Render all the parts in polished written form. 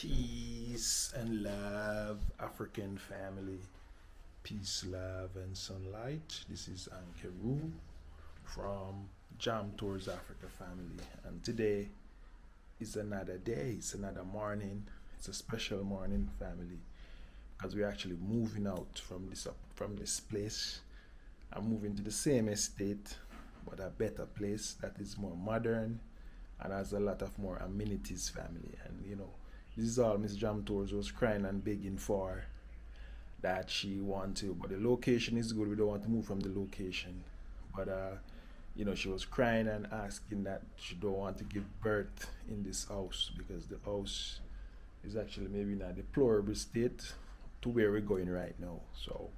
Peace and love, African family. Peace, love, and sunlight. This is Ankeru from Jam Tours Africa family. And today is another day, it's another morning. It's a special morning, family, because we're actually moving out from this place. I'm moving to the same estate, but a better place that is more modern and has a lot of more amenities, family. And you know, this is all Miss Jam Tours was crying and begging for, that she want to, but the location is good. We don't want to move from the location. But you know, she was crying and asking that she don't want to give birth in this house because the house is actually maybe in a deplorable state to where we're going right now. So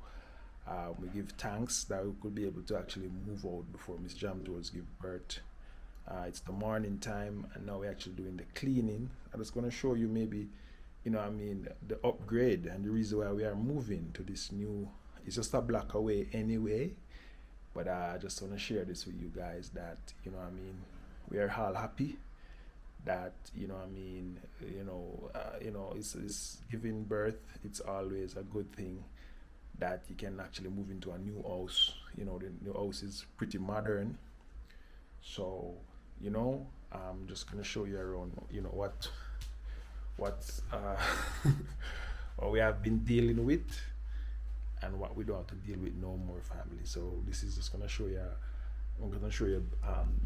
we give thanks that we could be able to actually move out before Miss Jam Tours give birth. It's the morning time, and now we're actually doing the cleaning. I'm just going to show you maybe, you know, I mean, the upgrade and the reason why we are moving to this new. It's just a block away anyway, but I just want to share this with you guys that, you know, I mean, we are all happy that, you know, I mean, it's giving birth. It's always a good thing that you can actually move into a new house. You know, the new house is pretty modern, so you know, I'm just gonna show you around, you know, what what we have been dealing with and what we don't have to deal with no more, family. So this is just gonna show you, I'm gonna show you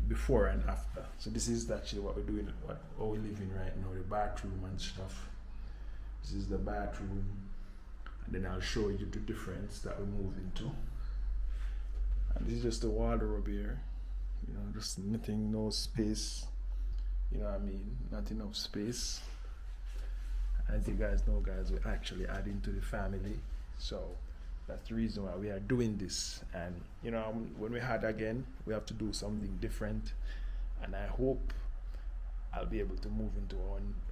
before and after. So this is actually what we're doing, what we're living right now, the bathroom and stuff. This is the bathroom, and then I'll show you the difference that we move into. And this is just the wardrobe here. You know, just nothing, no space. You know what I mean? Not enough space. As you guys know, guys, we're actually adding to the family. So that's the reason why we are doing this. And you know, when we had again, we have to do something different. And I hope I'll be able to move into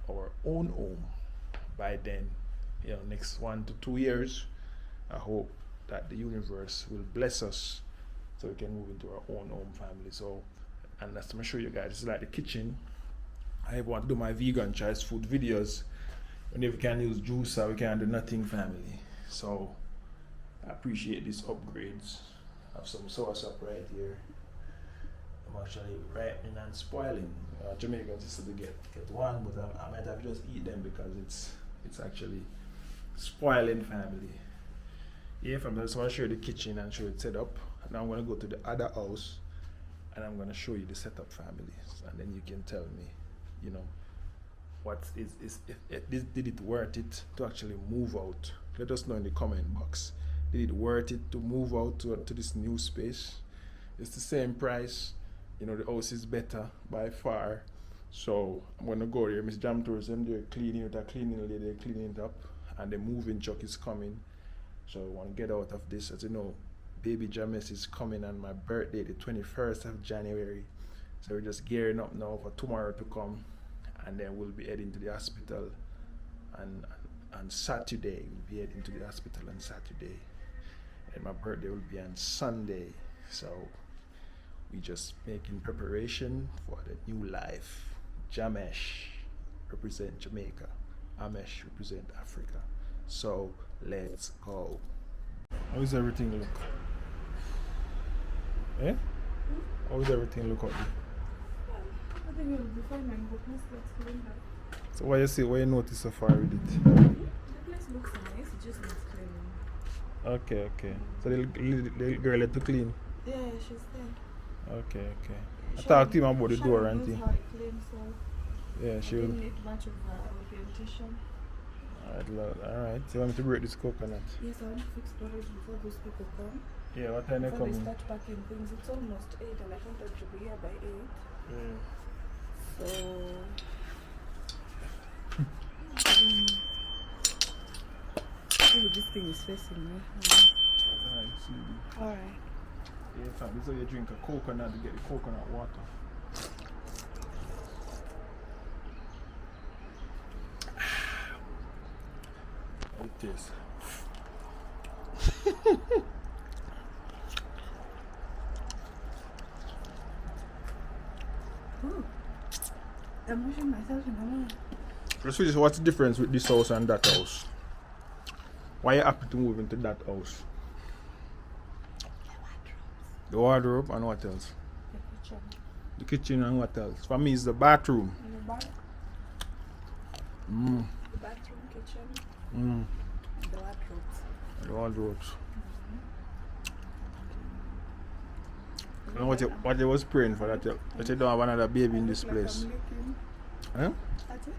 our own home by then. You know, next 1 to 2 years. I hope that the universe will bless us so we can move into our own home, family. So, and that's to show you guys, this is like the kitchen. I want to do my vegan choice food videos. And if we can use juicer, we can't do nothing, family. So I appreciate these upgrades. I have some sauce up right here. I'm actually ripening and spoiling. Jamaicans used to get one, but I might have just eat them because it's actually spoiling, family. Yeah, I just want to show you the kitchen and show it set up. Now I'm going to go to the other house and I'm going to show you the setup, family, and then you can tell me, you know, did it worth it to actually move out? Let us know in the comment box. Did it worth it to move out to this new space? It's the same price, you know, the house is better by far. So I'm going to go there. Miss Jam Tours, them they're cleaning it, they're cleaning it up, and the moving truck is coming. So I want to get out of this. As you know, baby Jahmesh is coming on my birthday, the 21st of January. So we're just gearing up now for tomorrow to come, and then we'll be heading to the hospital. And on Saturday, we'll be heading to the hospital on Saturday. And my birthday will be on Sunday. So we just making preparation for the new life. Jahmesh represent Jamaica. Amish represent Africa. So let's go. How is everything look? Eh? How is everything look out there? I think it'll be fine, man, but let's clean that. So what you notice so far with it? The place looks nice, it just needs cleaning. Okay. So the girl had to clean? Yeah, she's there. Okay. I talked to him about the door and thing. How it cleans, so Yeah, she will. didn't need much of orientation. Alright. So you want me to break this coconut? Yes, I want to fix storage before those people come. Yeah, what time they Before come? they start packing things, it's almost 8 and I want them to be here by 8. So maybe this thing is facing me. Alright, see. Alright. Yeah, fam, this is how you drink a coconut to get the coconut water. How it tastes. Ooh. I'm washing myself in the morning. Let's see, what's the difference with this house and that house? Why are you happy to move into that house? The wardrobe and what else? The kitchen. The kitchen and what else? For me, it's the bathroom. And the bar. Mm. The bathroom, kitchen, Mm. and the wardrobes. The wardrobes. You know what you was praying for, that you don't have another baby in this place. Huh? That's it.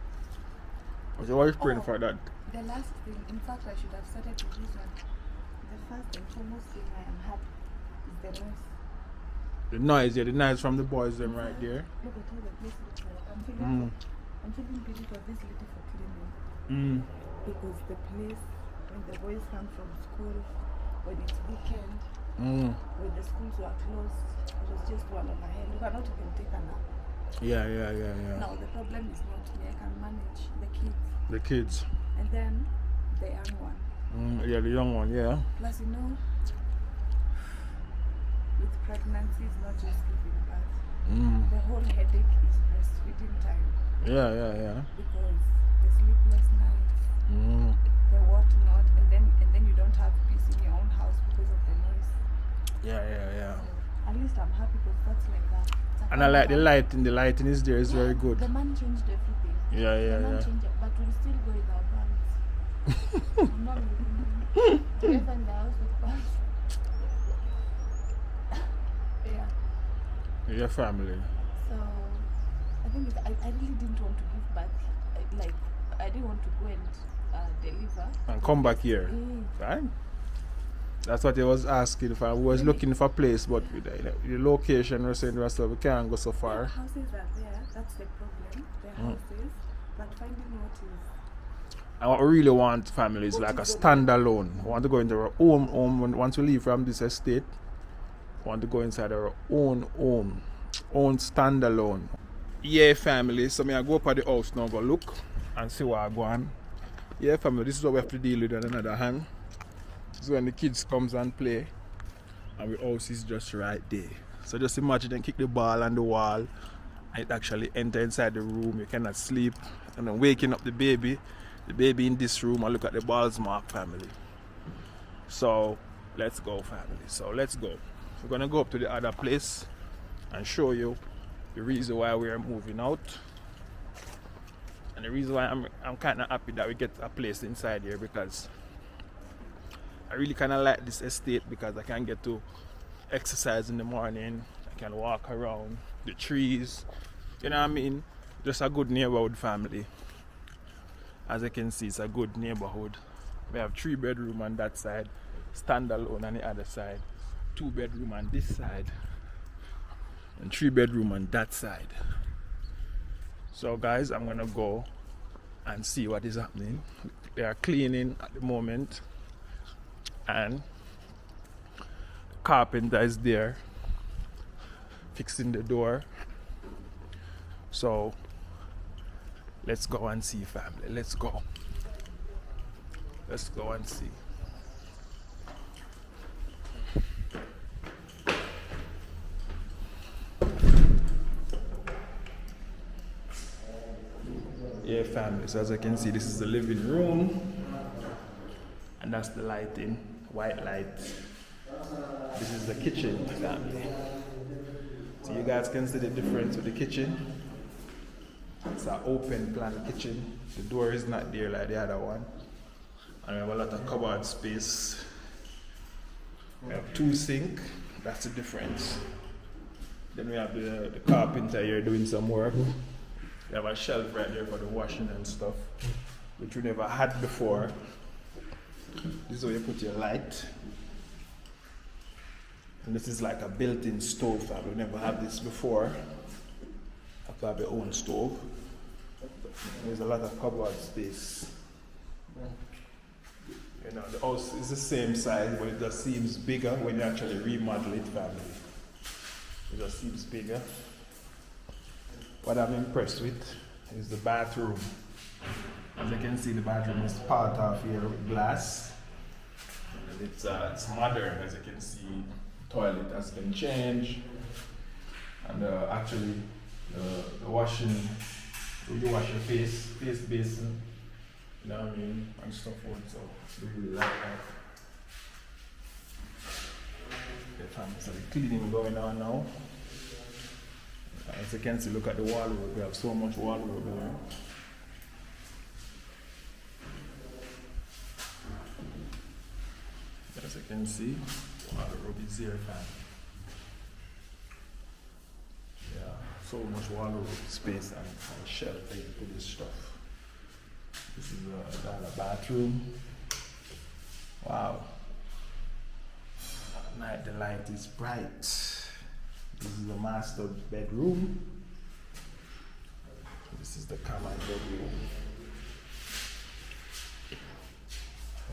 What you was praying for that? The last thing, in fact, I should have started with this one. The first and foremost thing I am happy is the noise. The noise, yeah, the noise from the boys them right there. Look at how the place looks like. I'm feeling pity for this lady for cleaning. Because the place, when the boys come from school, when it's weekend, when the schools were closed, it was just one of my head. You cannot even take a nap. Yeah. Now the problem is not me, I can manage the kids. The kids. And then the young one. Yeah, the young one, yeah. Plus, you know, with pregnancy, it's not just giving birth. The whole headache is breastfeeding time. Yeah. Because the sleepless nights, the whatnot, and then you don't have peace in your own house because of the noise. Yeah. So, at least I'm happy because that's like that. And I like the lighting. The lighting is there. It's very good. The man changed everything. Yeah. The man changed it, but we'll still go with our bags. I'm not moving. Do you find the house with bags? Yeah. Your family. So I think I really didn't want to give birth. Like I didn't want to go and deliver. And come back here. Right? That's what he was asking for. We was looking for a place, but with the location we're saying to ourselves, we can't go so far. The houses are there. That's the problem. The houses, but finding what is. And what we really want, family, is like a standalone. We want to go into our own home. Once we leave from this estate, we want to go inside our own home, own standalone. Yeah, family. So I go up at the house now, go look and see what I go on. Yeah, family. This is what we have to deal with on another hand. This is when the kids comes and play, and the house is just right there. So just imagine them kick the ball on the wall, and it actually enter inside the room. You cannot sleep, and then waking up the baby in this room, and look at the balls mark, family. So let's go, family. So let's go. We're gonna go up to the other place and show you the reason why we are moving out, and the reason why I'm kind of happy that we get a place inside here, because I really kind of like this estate because I can get to exercise in the morning. I can walk around the trees. You know what I mean? Just a good neighborhood, family. As you can see, it's a good neighborhood. We have 3 bedroom on that side, standalone on the other side, 2 bedroom on this side, and 3 bedroom on that side. So guys, I'm gonna go and see what is happening. They are cleaning at the moment, and the carpenter is there fixing the door. So let's go and see, family. Let's go and see. Yeah, family. So as I can see, this is the living room, and that's the lighting, white light. This is the kitchen, family. So you guys can see the difference with the kitchen. It's an open plan kitchen. The door is not there like the other one. And we have a lot of cupboard space. We have 2 sinks. That's the difference. Then we have the carpenter here doing some work. We have a shelf right there for the washing and stuff, which we never had before. This is where you put your light. And this is like a built-in stove. We never had this before. Have to have your own stove. There's a lot of cupboard space. You know, the house is the same size, but it just seems bigger when you actually remodel it, family. It just seems bigger. What I'm impressed with is the bathroom. As you can see, the bathroom is part of here with glass. And it's modern, as you can see. The toilet has been changed. And actually, the washing you wash your face basin, you know what I mean, and stuff on, so we really like that. So the cleaning going on now. As you can see, look at the wallrobe, we have so much wallrobe there. As you can see, wardrobe is here, fam. Yeah, so much wardrobe space and shelf that you put this stuff. This is a bathroom. Wow. At night the light is bright. This is the master bedroom. This is the common bedroom.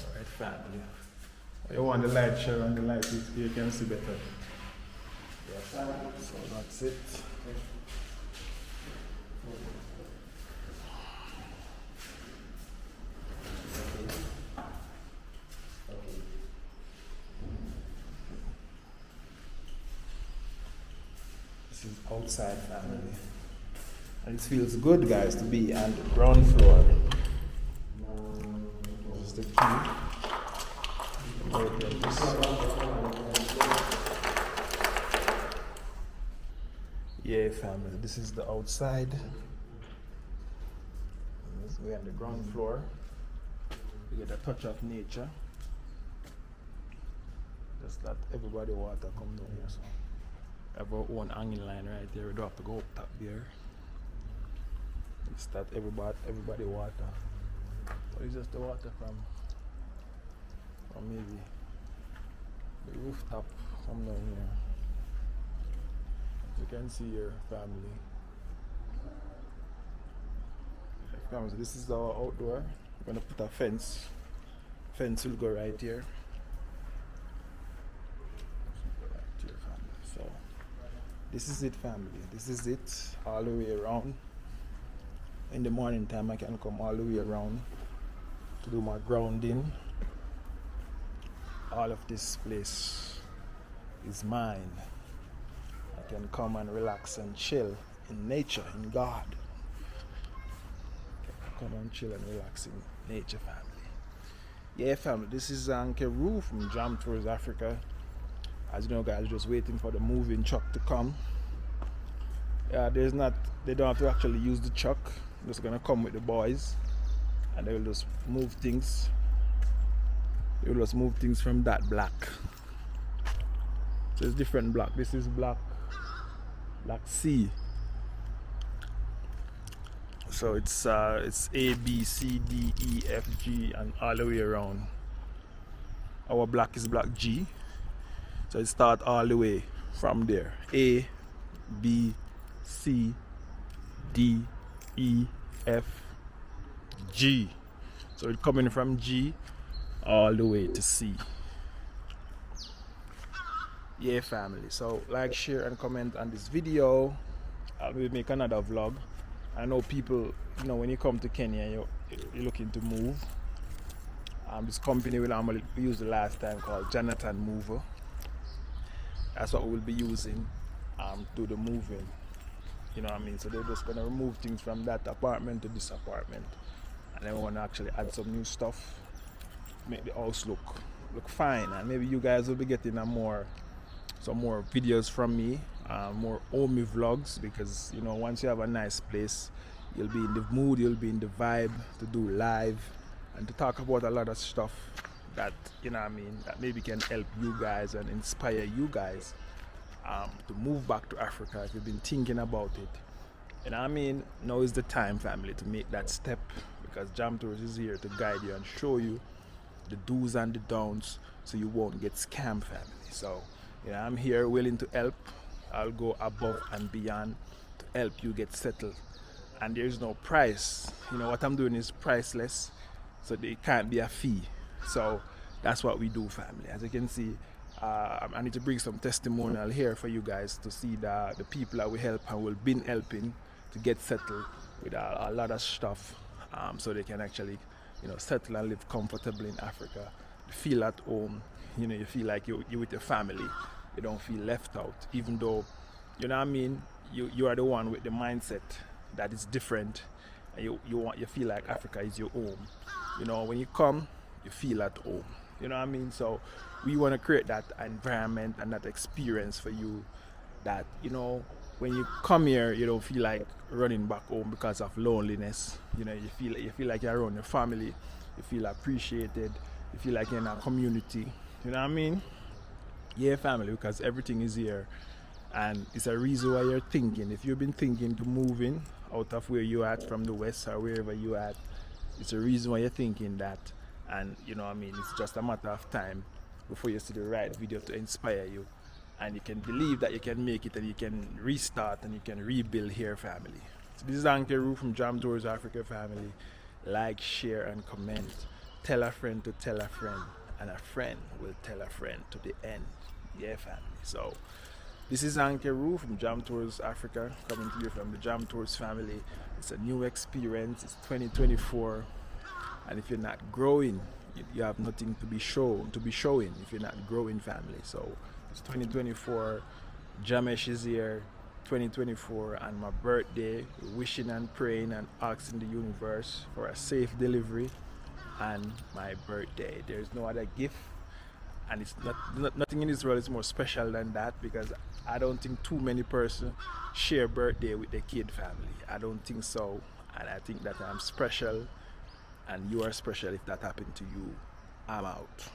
Alright, family. You want the light, Sharon, the light is here, you can see better. Yeah, family. So that's it. This is outside, family. And it feels good, guys, to be on the ground floor. This is the key. Yeah, family, this is the outside. We're on the ground floor. We get a touch of nature. Just that everybody water come down here. So have our own hanging line right there. We don't have to go up top there. It's that everybody water. Or is just the water from maybe the rooftop come down here. As you can see here, family. So this is our outdoor. We're gonna put a fence. Fence will go right here. So this is it, family. This is it all the way around. In the morning time I can come all the way around to do my grounding. All of this place is mine. I can come and relax and chill in nature, in God. Come and chill and relax in nature, family. Yeah, family, this is Ankeru from Jam Tours Africa. As you know, guys, just waiting for the moving truck to come. They don't have to actually use the truck. I'm just gonna come with the boys and they will just move things. They will just move things from that block. So it's different block. This is block C. So it's A, B, C, D, E, F, G, and all the way around. Our block is block G. So it starts all the way from there. A, B, C, D, E, F, G. So it's coming from G all the way to C. Yeah, family. So like, share, and comment on this video. I will make another vlog. I know people, when you come to Kenya, you're looking to move. This company we used the last time called Jonathan Mover. That's what we'll be using to do the moving. You know what I mean? So they're just gonna remove things from that apartment to this apartment, and then we wanna actually add some new stuff, make the house look fine. And maybe you guys will be getting some more videos from me, more homey vlogs, because once you have a nice place, you'll be in the mood, you'll be in the vibe to do live and to talk about a lot of stuff that that maybe can help you guys and inspire you guys to move back to Africa if you've been thinking about it. Now is the time, family, to make that step, because Jam Tours is here to guide you and show you the do's and the don'ts so you won't get scammed, family. So I'm here willing to help. I'll go above and beyond to help you get settled, and there's no price. What I'm doing is priceless, so there can't be a fee. So that's what we do, family. As you can see, I need to bring some testimonial here for you guys to see the people that we help and will been helping to get settled with a lot of stuff, so they can actually settle and live comfortably in Africa, feel at home. You feel like you're with your family. You don't feel left out, even though you are the one with the mindset that is different, and you feel like Africa is your home. You know, when you come, you feel at home. You know what I mean? So we want to create that environment and that experience for you, that, you know, when you come here, you don't feel like running back home because of loneliness. You know, you feel like you're around your family. You feel appreciated. You feel like you're in a community. You know what I mean? Yeah, family, because everything is here, and it's a reason why you're thinking. If you've been thinking to move in out of where you at, from the west or wherever you at, it's a reason why you're thinking that. And you know what I mean, it's just a matter of time before you see the right video to inspire you, and you can believe that you can make it, and you can restart and you can rebuild here, family. So this is Ankeru from Jam Tours Africa, family. Like, share and comment. Tell a friend to tell a friend, and a friend will tell a friend to the end. Yeah, family. So this is Ankeru from Jam Tours Africa, coming to you from the Jam Tours family. It's a new experience. It's 2024, and if you're not growing, you have nothing to be showing if you're not growing, family. So it's 2024. Jahmesh is here. 2024, and my birthday, wishing and praying and asking the universe for a safe delivery and my birthday. There's no other gift, and it's nothing in this world is more special than that, because I don't think too many persons share birthday with their kid, family. I don't think so, and I think that I'm special, and you are special. If that happened to you, I'm out.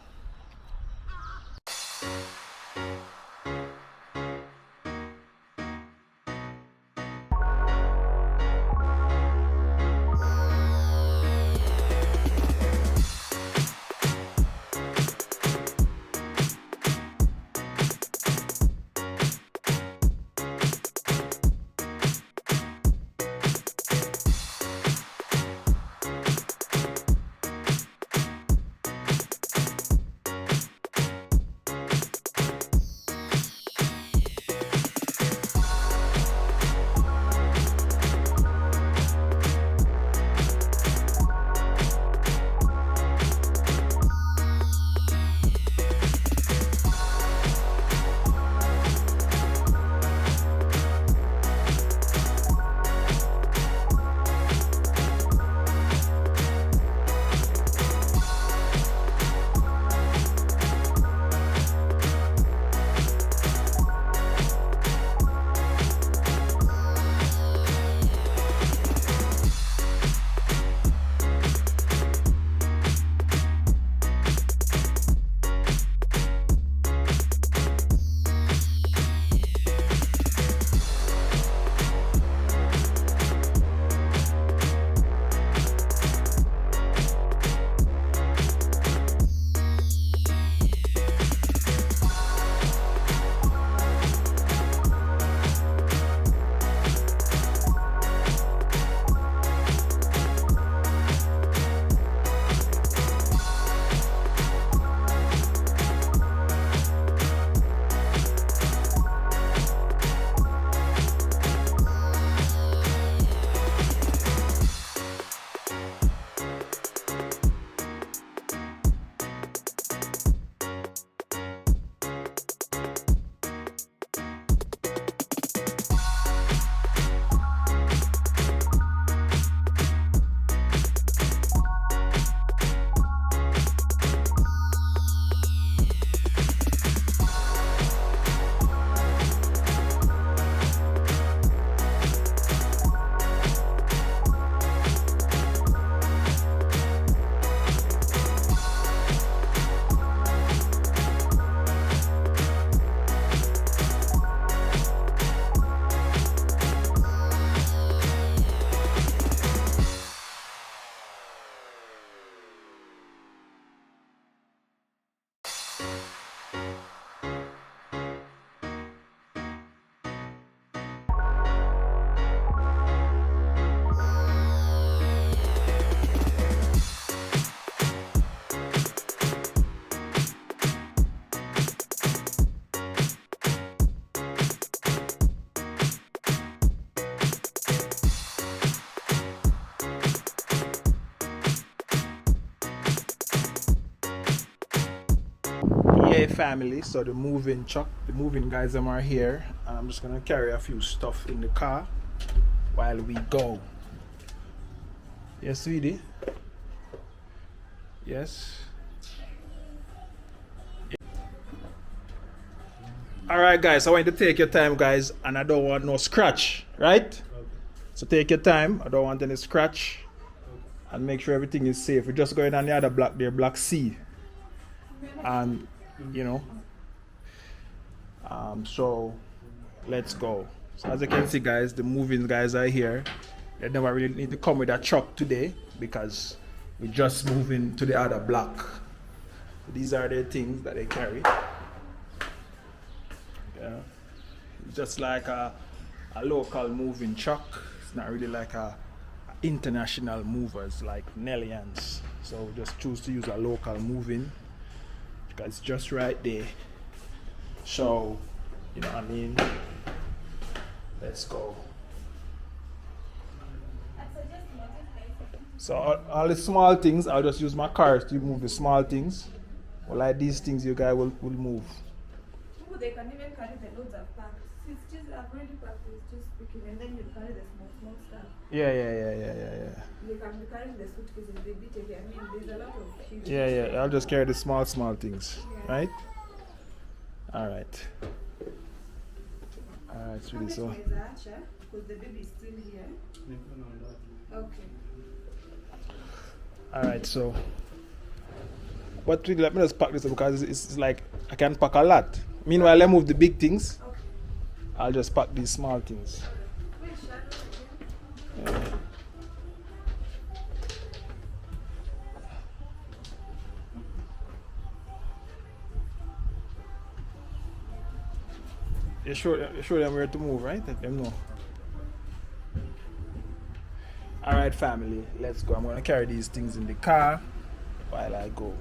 Yeah, family. So the moving guys are here, and I'm just gonna carry a few stuff in the car while we go. Yes, sweetie? Yes? Alright guys, I want you to take your time guys, and I don't want no scratch, right? Okay. So take your time, I don't want any scratch. And make sure everything is safe. We're just going on the other block there, block C. And you know. So let's go. So as you can see guys, the moving guys are here. They never really need to come with a truck today because we're just moving to the other block. So these are the things that they carry. Yeah. It's just like a local moving truck. It's not really like a international movers like Nellians. So we just choose to use a local moving because it's just right there. So, you know what I mean? Let's go. So all the small things, I'll just use my cars to move the small things. Or like these things you guys will move. They can even carry the loads of packs. It's just, I've already packed, it's just picking, and then you carry the small stuff. Yeah. You can be carrying the suitcases, they be taken. I mean, there's a lot of huge. Yeah. I'll just carry the small things, yeah. right? All right, sweetie. So. Because the baby is still here. Okay. All right, so. But really, let me just pack this up because it's like I can pack a lot. Meanwhile, I move the big things. Okay. I'll just pack these small things. Yeah. You show them where to move, right? Let them know. Alright family, let's go. I'm gonna carry these things in the car while I go.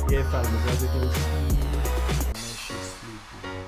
Yeah, family, as you can see, Jahmesh is sleeping.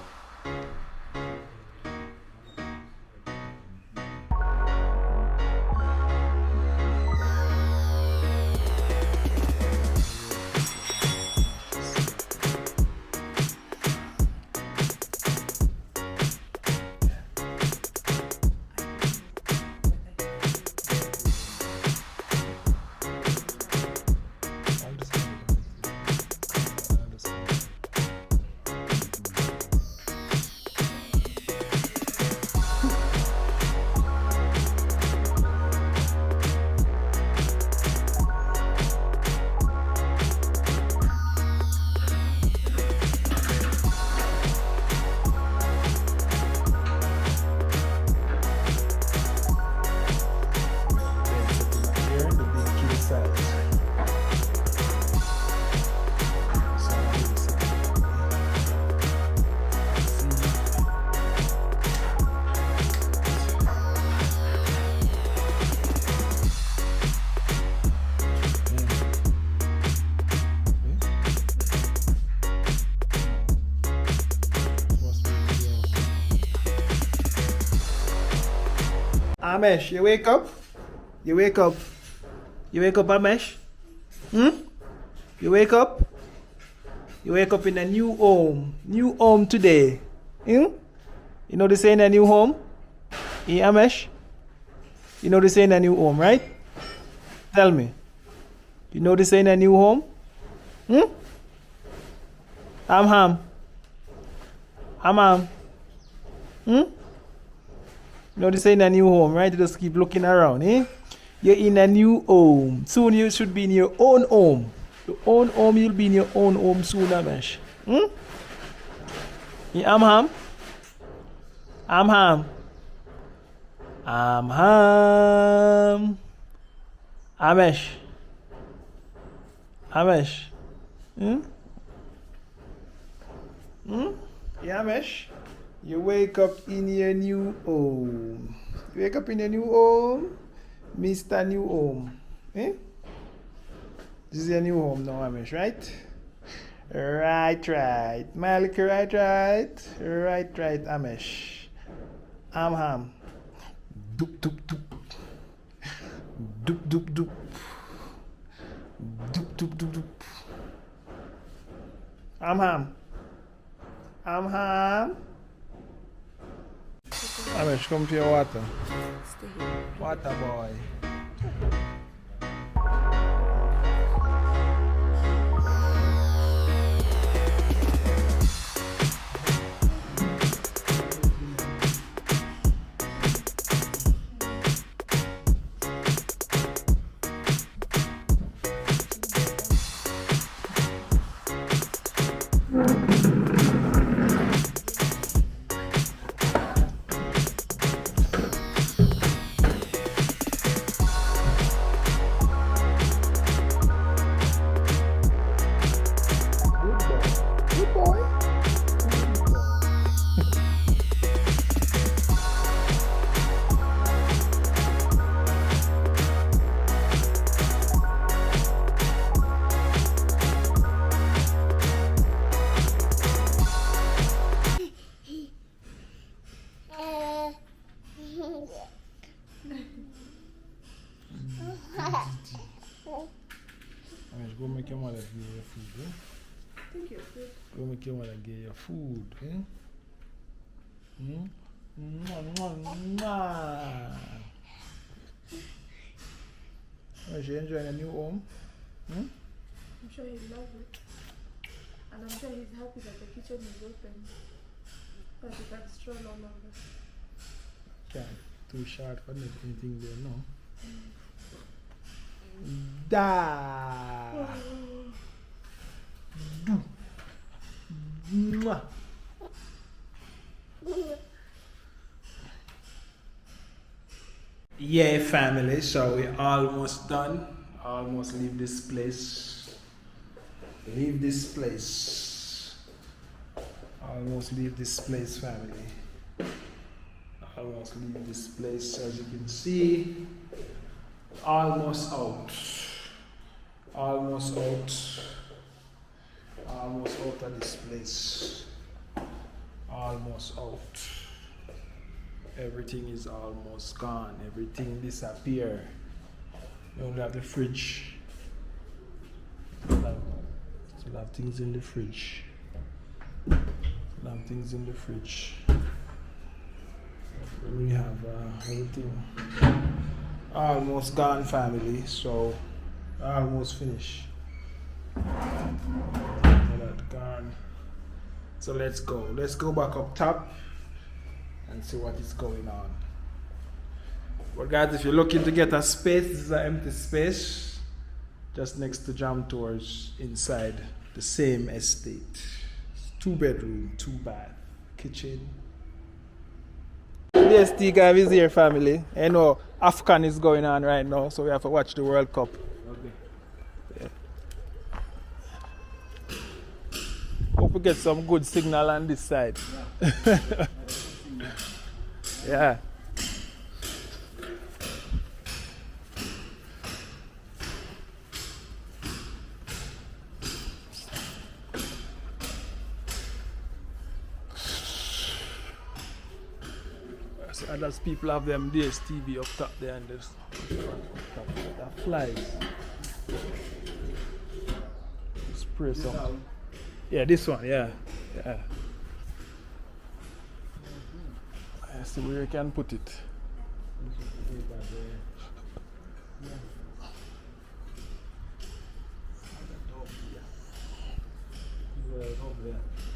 Amish, you wake up? You wake up? You wake up, Amish? You wake up? You wake up in a new home. New home today. You know they say in a new home? Amish? You know they say in a new home, right? Tell me. You know they say in a new home? I'm ham. You know, this ain't a new home, right? You just keep looking around, eh? You're in a new home. Soon you should be in your own home. Your own home, you'll be in your own home soon, Amish. I'm ham. Amish. Yeah, Amish. You wake up in your new home. You wake up in your new home, Mr. New Home. Eh? This is your new home now, Amish, right? Right. Malik, right, Amish. I'm ham. Doop. Doop. I'm ham. Amish, come to your water. Water boy. Go make your mother give you food, eh? Thank you, food. Go make your mother give you food, eh? Is she enjoying a new home? I'm sure he loves it. And I'm sure he's happy that the kitchen is open. But he can stroll all over. Can't too short for anything there, no? Da. Mwah. Yeah, family, so we're almost done. Almost leave this place. Almost leave this place, family. Almost leave this place, as you can see. Almost out. out of this place. Almost out. Everything is almost gone. Everything disappear. You only have the fridge. Still have things in the fridge. Still have things in the fridge. We have everything almost gone, family. So almost finished. That gone. So let's go. Let's go back up top and see what is going on. But guys, if you're looking to get a space, this is an empty space just next to Jam Tours inside the same estate. It's 2-bedroom, 2-bath, kitchen. The DST guy is here, family. I know Afghan is going on right now, so we have to watch the World Cup. Okay. Yeah. Hope we get some good signal on this side. Yeah. Others people have them DSTV up top there and this that flies. Spray some. Yeah, this one, yeah. Yeah. I see where you can put it.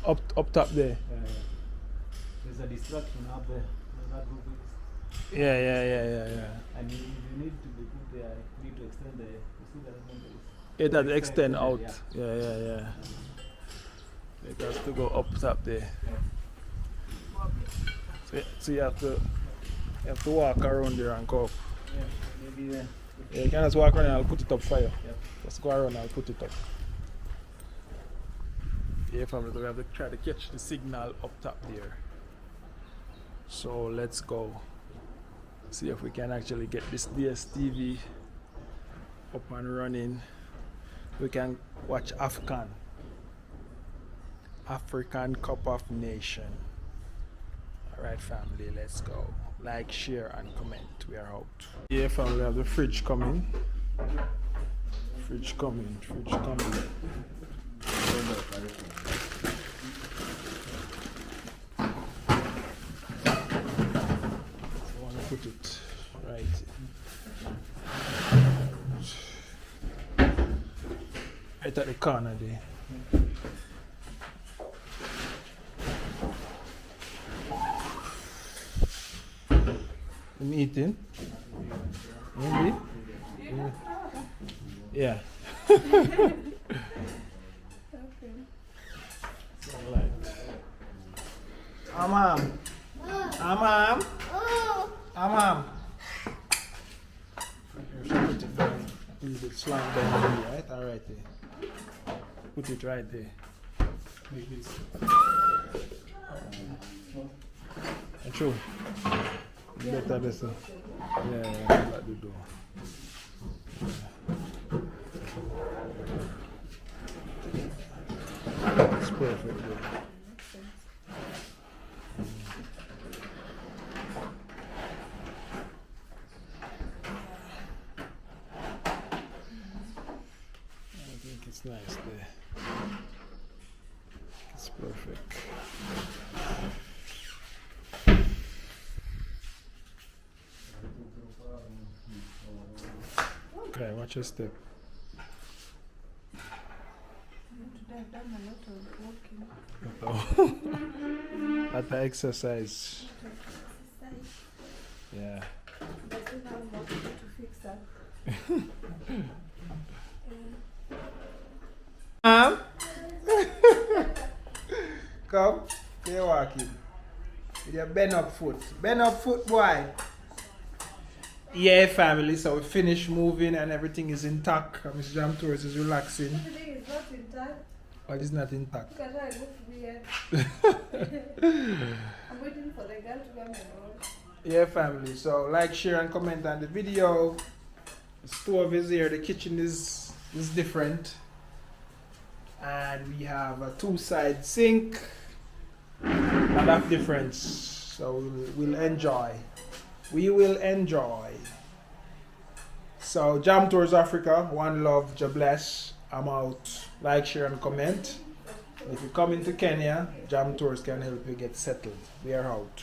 Up top there. There's a distraction up there. Yeah. And you need to be good there. You need to extend the. You see that one It has to extend out. Yeah. It has to go up top there. So you have to walk around there and go up. Yeah, maybe Yeah, you can just walk around and I'll put it up for you. Yep. Just go around and I'll put it up. Yeah, family, we have to try to catch the signal up top there. So let's go see if we can actually get this DSTV up and running. We can watch African Cup of Nation. Alright, family, let's go. Like, share and comment. We are out. Yeah, family, we have the fridge coming. Fridge coming. Put it right at the corner there. I'm eating. Maybe? Yeah. Alright. Amam. Put it down. A little bit slant down here, right? Alright there. Put it right there. Like this. And true. Better this. Yeah, like the door. It's perfect there. It's nice there. It's perfect. Okay, watch your step. Today I've done a lot of walking. Lot of exercise. Yeah. But then I'm not able to fix that. Come, you're walking. With your bend up foot, boy. Yeah, family, so we finished moving and everything is intact. Mr. Jam Tours is relaxing. Everything is not intact. But it's not intact. Look at how I look weird. I'm waiting for the girl to come and roll. Yeah, family, so like, share and comment on the video. The stove is here, the kitchen is different. and we have a two-side sink. A lot of difference. So we'll enjoy. We will enjoy. So Jam Tours Africa, one love, God bless. I'm out. Like, share, and comment. If you come into Kenya, Jam Tours can help you get settled. We are out.